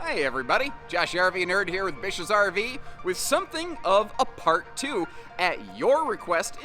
Hey everybody, Josh RV Nerd here with Bish's RV with something of a part 2 at your request,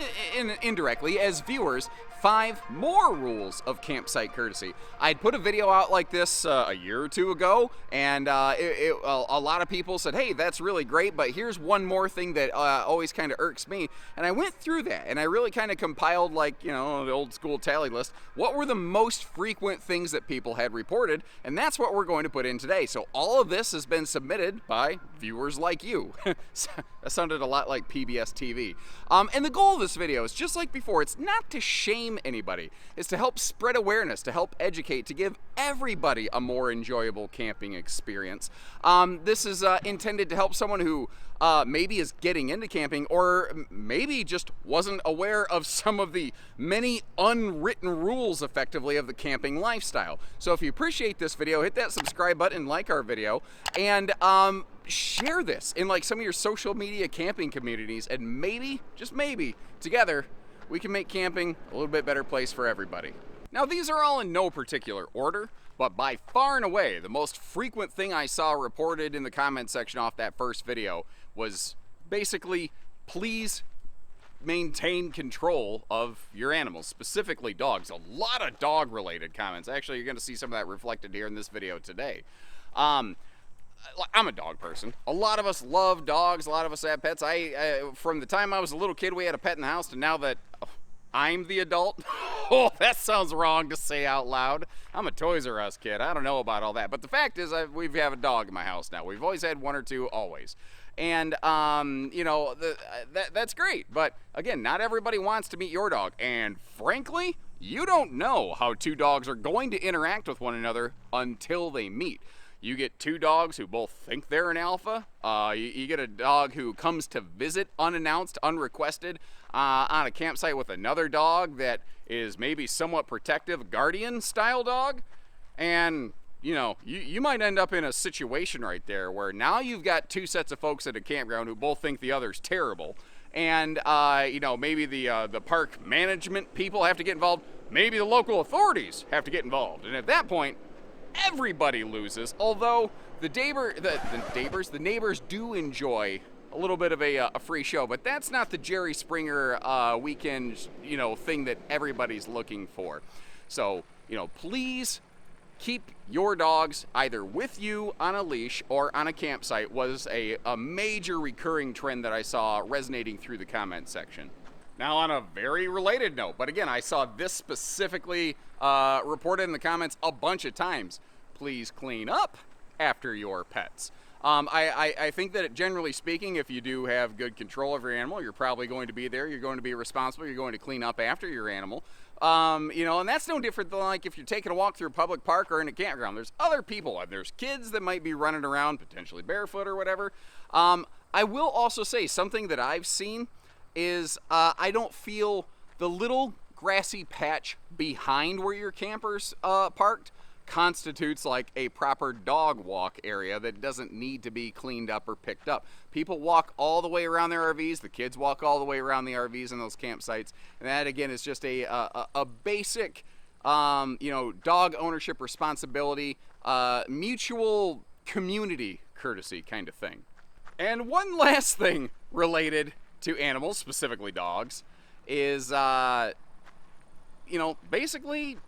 indirectly as viewers, 5 more rules of campsite courtesy. I'd put a video out like this a year or two ago, and a lot of people said, hey, that's really great, but here's one more thing that always kind of irks me. And I went through that, and I really kind of compiled, like, the old school tally list. What were the most frequent things that people had reported? And that's what we're going to put in today. So all of this has been submitted by viewers like you. That sounded a lot like PBS TV. And the goal of this video is just like before. It's not to shame anybody. It's to help spread awareness, to help educate, to give everybody a more enjoyable camping experience. This is intended to help someone who maybe is getting into camping, or maybe just wasn't aware of some of the many unwritten rules, effectively, of the camping lifestyle. So if you appreciate this video, hit that subscribe button, like our video, and share this in like some of your social media camping communities, and maybe, just maybe, together we can make camping a little bit better place for everybody. Now, these are all in no particular order, but by far and away the most frequent thing I saw reported in the comment section off that first video was basically, please maintain control of your animals, specifically dogs. A lot of dog related comments. Actually, you're going to see some of that reflected here in this video today. I'm a dog person. A lot of us love dogs. A lot of us have pets. From the time I was a little kid, we had a pet in the house, to now that I'm the adult. Oh, that sounds wrong to say out loud. I'm a Toys R Us kid. I don't know about all that. But the fact is, we have a dog in my house now. We've always had one or two, always. And, that's great. But, again, not everybody wants to meet your dog. And, frankly, you don't know how two dogs are going to interact with one another until they meet. You get two dogs who both think they're an alpha. You get a dog who comes to visit unannounced, unrequested, on a campsite with another dog that is maybe somewhat protective, guardian-style dog. And, you might end up in a situation right there where now you've got two sets of folks at a campground who both think the other's terrible. And, maybe the park management people have to get involved. Maybe the local authorities have to get involved. And at that point, everybody loses, although the neighbors do enjoy a little bit of a free show, but that's not the Jerry Springer weekend, thing that everybody's looking for. So, please keep your dogs either with you on a leash or on a campsite was a major recurring trend that I saw resonating through the comment section. Now, on a very related note, but again, I saw this specifically reported in the comments a bunch of times. Please clean up after your pets. I think that generally speaking, if you do have good control of your animal, you're probably going to be there, you're going to be responsible, you're going to clean up after your animal. And that's no different than like if you're taking a walk through a public park or in a campground. There's other people, and there's kids that might be running around, potentially barefoot or whatever. I will also say something that I've seen is I don't feel the little grassy patch behind where your camper's parked constitutes like a proper dog walk area that doesn't need to be cleaned up or picked up. People walk all the way around their RVs. The kids walk all the way around the RVs in those campsites. And that, again, is just a basic, dog ownership responsibility, mutual community courtesy kind of thing. And one last thing related to animals, specifically dogs, is, basically,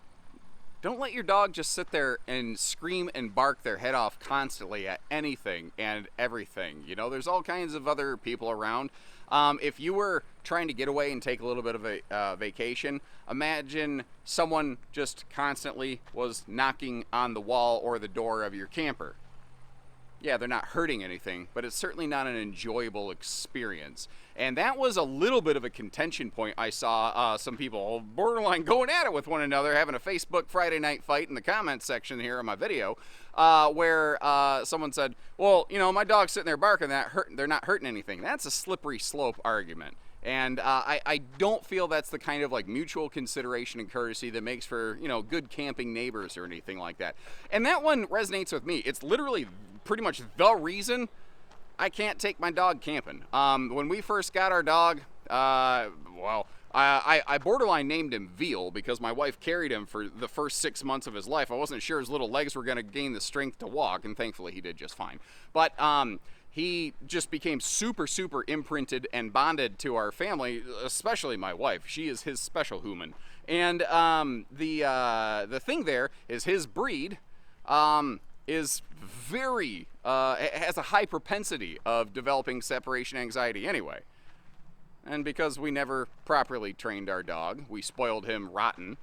don't let your dog just sit there and scream and bark their head off constantly at anything and everything. There's all kinds of other people around. If you were trying to get away and take a little bit of a vacation, imagine someone just constantly was knocking on the wall or the door of your camper. Yeah, they're not hurting anything, but it's certainly not an enjoyable experience. And that was a little bit of a contention point. I saw some people borderline going at it with one another, having a Facebook Friday night fight in the comments section here on my video, where someone said, well, my dog's sitting there barking, they're not hurting anything. That's a slippery slope argument. And I don't feel that's the kind of like mutual consideration and courtesy that makes for, good camping neighbors or anything like that. And that one resonates with me. It's literally pretty much the reason I can't take my dog camping. When we first got our dog, I borderline named him Veal because my wife carried him for the first 6 months of his life. I wasn't sure his little legs were going to gain the strength to walk, and thankfully he did just fine. But he just became super, super imprinted and bonded to our family, especially my wife. She is his special human. And the thing there is his breed is very, has a high propensity of developing separation anxiety anyway. And because we never properly trained our dog, we spoiled him rotten,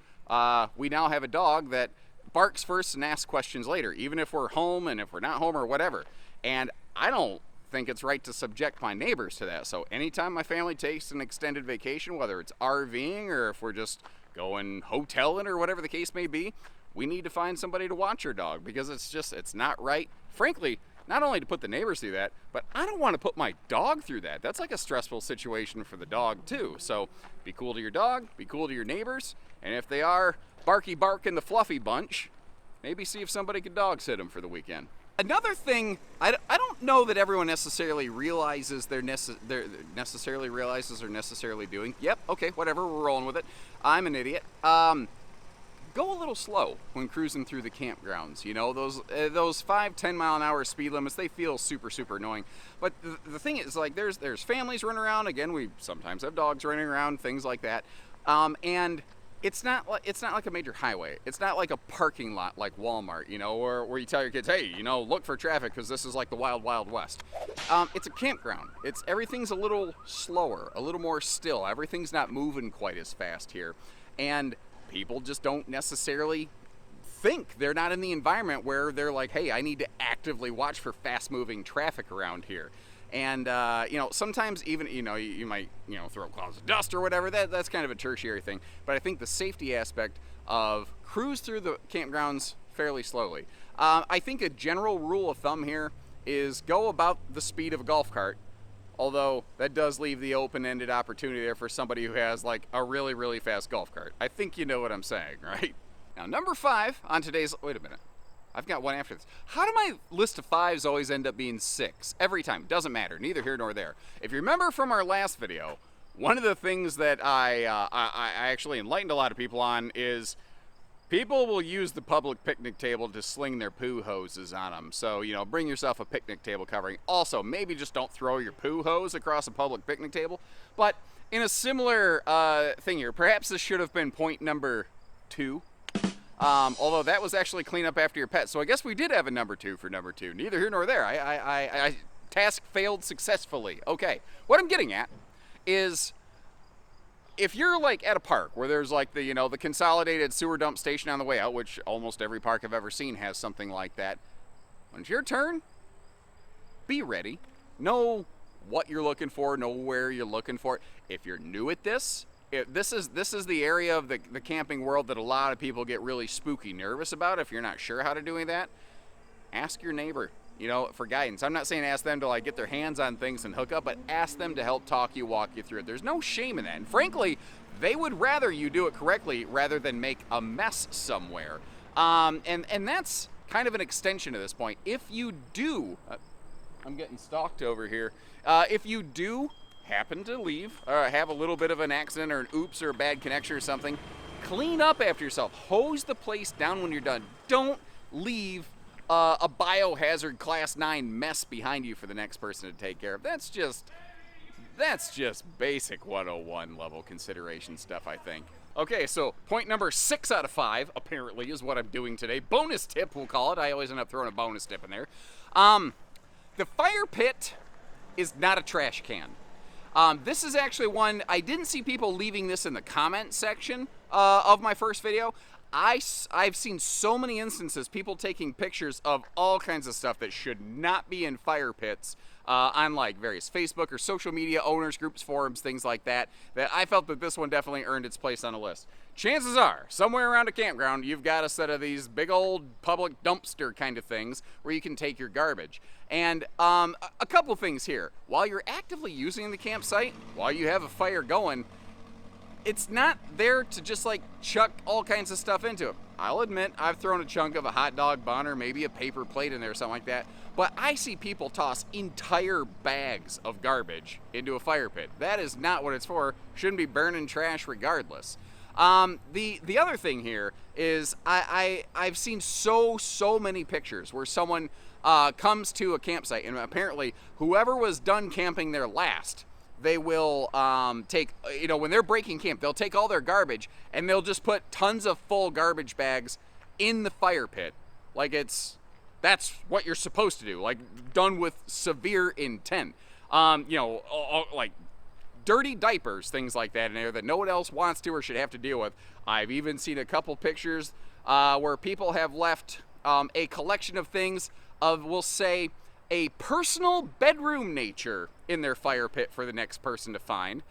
we now have a dog that barks first and asks questions later, even if we're home and if we're not home or whatever. And I don't think it's right to subject my neighbors to that. So anytime my family takes an extended vacation, whether it's RVing or if we're just going hoteling or whatever the case may be, we need to find somebody to watch our dog because it's not right. Frankly, not only to put the neighbors through that, but I don't want to put my dog through that. That's like a stressful situation for the dog too. So be cool to your dog, be cool to your neighbors, and if they are Barky Bark and the Fluffy Bunch, maybe see if somebody could dog sit them for the weekend. Another thing, I don't know that everyone necessarily realizes they're necessarily doing. Yep, okay, whatever, we're rolling with it. I'm an idiot. Go a little slow when cruising through the campgrounds. You know, those 5-10 mile an hour speed limits, they feel super, super annoying. But the thing is, like, there's families running around. Again, we sometimes have dogs running around, things like that. And it's not like a major highway. It's not like a parking lot like Walmart, you know, where you tell your kids, hey, you know, look for traffic because this is like the wild, wild west. It's a campground. Everything's a little slower, a little more still. Everything's not moving quite as fast here. And people just don't necessarily think, they're not in the environment where they're like, hey, I need to actively watch for fast-moving traffic around here. And, you know, sometimes even, you know, you might, you know, throw clouds of dust or whatever. That's kind of a tertiary thing. But I think the safety aspect of cruise through the campgrounds fairly slowly. I think a general rule of thumb here is go about the speed of a golf cart. Although that does leave the open-ended opportunity there for somebody who has like a really, really fast golf cart. I think you know what I'm saying, right? Now, number 5 on today's, wait a minute. I've got one after this. How do my list of 5s always end up being 6? Every time. Doesn't matter. Neither here nor there. If you remember from our last video, one of the things that I actually enlightened a lot of people on is people will use the public picnic table to sling their poo hoses on them. So, you know, bring yourself a picnic table covering. Also, maybe just don't throw your poo hose across a public picnic table. But in a similar thing here, perhaps this should have been point number 2. Although that was actually clean up after your pet. So I guess we did have a number 2 for number 2. Neither here nor there. I task failed successfully. Okay, what I'm getting at is, if you're like at a park where there's like the, you know, the consolidated sewer dump station on the way out, which almost every park I've ever seen has something like that, when it's your turn, be ready. Know what you're looking for, know where you're looking for. If you're new at this, this is the area of the camping world that a lot of people get really spooky nervous about. If you're not sure how to do that, ask your neighbor, you know, for guidance. I'm not saying ask them to like get their hands on things and hook up, but ask them to help walk you through it. There's no shame in that. And frankly, they would rather you do it correctly rather than make a mess somewhere. And that's kind of an extension to this point. If you do, I'm getting stalked over here. If you do happen to leave or have a little bit of an accident or an oops or a bad connection or something, clean up after yourself. Hose the place down when you're done. Don't leave a biohazard class 9 mess behind you for the next person to take care of. That's just basic 101 level consideration stuff, I think. Okay, so point number 6 out of 5 apparently is what I'm doing today. Bonus tip, we'll call it. I always end up throwing a bonus tip in there. The fire pit is not a trash can. This is actually one, I didn't see people leaving this in the comment section of my first video. I've seen so many instances, people taking pictures of all kinds of stuff that should not be in fire pits on like various Facebook or social media owners groups, forums, things like that, that I felt that this one definitely earned its place on the list. Chances are, somewhere around a campground, you've got a set of these big old public dumpster kind of things where you can take your garbage. And a couple things here. While you're actively using the campsite, while you have a fire going, it's not there to just like chuck all kinds of stuff into it. I'll admit I've thrown a chunk of a hot dog bun or maybe a paper plate in there or something like that, but I see people toss entire bags of garbage into a fire pit. That is not what it's for. Shouldn't be burning trash regardless. The other thing here is I've seen so many pictures where someone comes to a campsite, and apparently whoever was done camping there last, they will take, when they're breaking camp, they'll take all their garbage and they'll just put tons of full garbage bags in the fire pit. Like that's what you're supposed to do, like done with severe intent. Like dirty diapers, things like that in there that no one else wants to or should have to deal with. I've even seen a couple pictures where people have left a collection of things of, we'll say, a personal bedroom nature in their fire pit for the next person to find.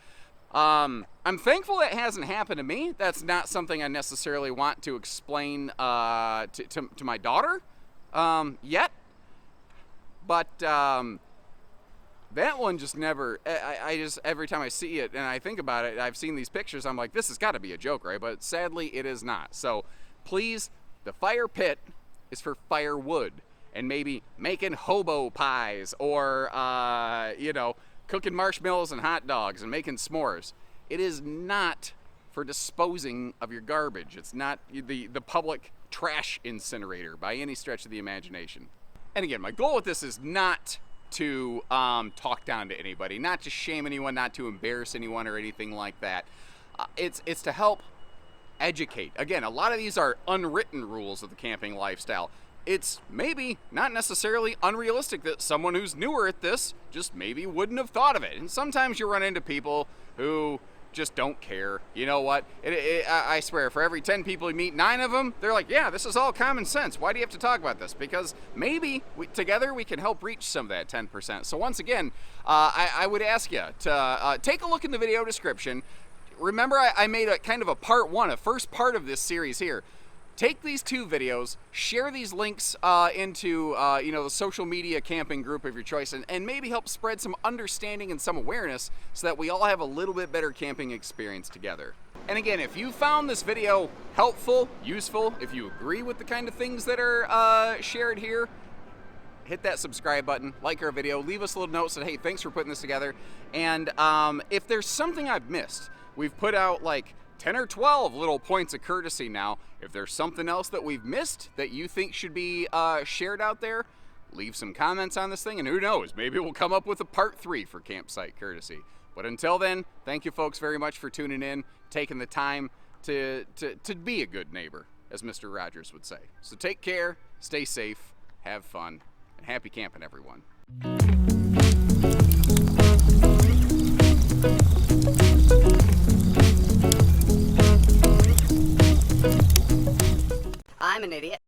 I'm thankful that hasn't happened to me. That's not something I necessarily want to explain to my daughter yet. But that one just never, I just, every time I see it and I think about it, I've seen these pictures, I'm like, this has got to be a joke, right? But sadly, it is not. So please, the fire pit is for firewood. And maybe making hobo pies or, cooking marshmallows and hot dogs and making s'mores. It is not for disposing of your garbage. It's not the public trash incinerator by any stretch of the imagination. And again, my goal with this is not to talk down to anybody, not to shame anyone, not to embarrass anyone or anything like that. It's to help educate. Again, a lot of these are unwritten rules of the camping lifestyle. It's maybe not necessarily unrealistic that someone who's newer at this just maybe wouldn't have thought of it. And sometimes you run into people who just don't care. You know what? I swear, for every 10 people you meet, 9 of them, they're like, yeah, this is all common sense. Why do you have to talk about this? Because maybe together we can help reach some of that 10%. So once again, I would ask you to take a look in the video description. Remember, I made a kind of a part 1, a first part of this series here. Take these 2 videos, share these links into the social media camping group of your choice, and maybe help spread some understanding and some awareness so that we all have a little bit better camping experience together. And again, if you found this video helpful, useful, if you agree with the kind of things that are shared here, hit that subscribe button, like our video, leave us a little note, say, hey, thanks for putting this together. And if there's something I've missed, we've put out like 10 or 12 little points of courtesy now. If there's something else that we've missed that you think should be shared out there, leave some comments on this thing, and who knows, maybe we'll come up with a part 3 for campsite courtesy. But until then, thank you folks very much for tuning in, taking the time to be a good neighbor, as Mr. Rogers would say. So take care, stay safe, have fun, and happy camping, everyone. I'm an idiot.